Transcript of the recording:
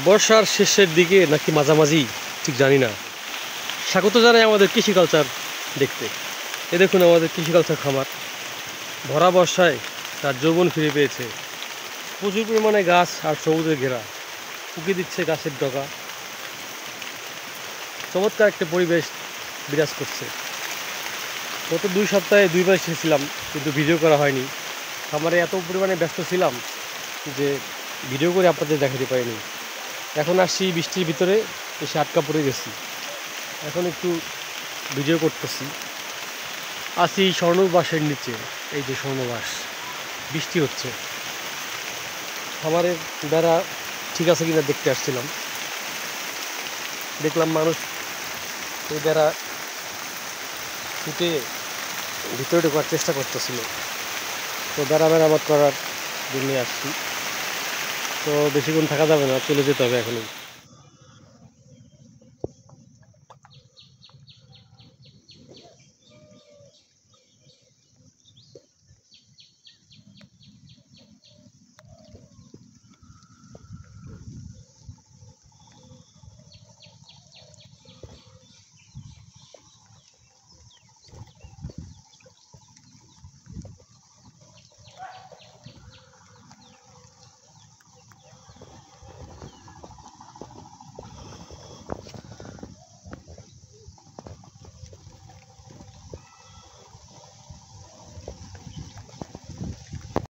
বর্ষার শেষের দিকে নাকি মাঝামাঝি ঠিক জানি না, স্বাগত জানাই আমাদের কৃষি কালচার দেখতে। এ দেখুন আমাদের কৃষি কালচার খামার ভরা বর্ষায় তার যৌবন ফিরে পেয়েছে। প্রচুর পরিমাণে গাছ আর সবুজে ঘেরা, উকি দিচ্ছে গাছের ডগা। চমৎকার একটা পরিবেশ বিরাজ করছে। গত 2 সপ্তাহে 2বার এসেছিলাম, কিন্তু ভিডিও করা হয়নি। খামারে এত পরিমাণে ব্যস্ত ছিলাম যে ভিডিও করে আপনাদের দেখাতে পারিনি। এখন আসছি বৃষ্টির ভিতরে, এসে আটকা পড়ে গেছি। এখন একটু ভিডিও করতেছি। আছি স্বর্ণবাসের নিচে, এই যে স্বর্ণবাস। বৃষ্টি হচ্ছে, খামারের বেড়া ঠিক আছে কিনা দেখতে আসছিলাম। দেখলাম মানুষ এই বেড়া ছুটে ভিতরে ঢোকার চেষ্টা করতেছিল। তো বেড়া মেরামত করার জন্য আসছি। তো বেশিক্ষণ থাকা যাবে না, চলে যেতে হবে এখনই।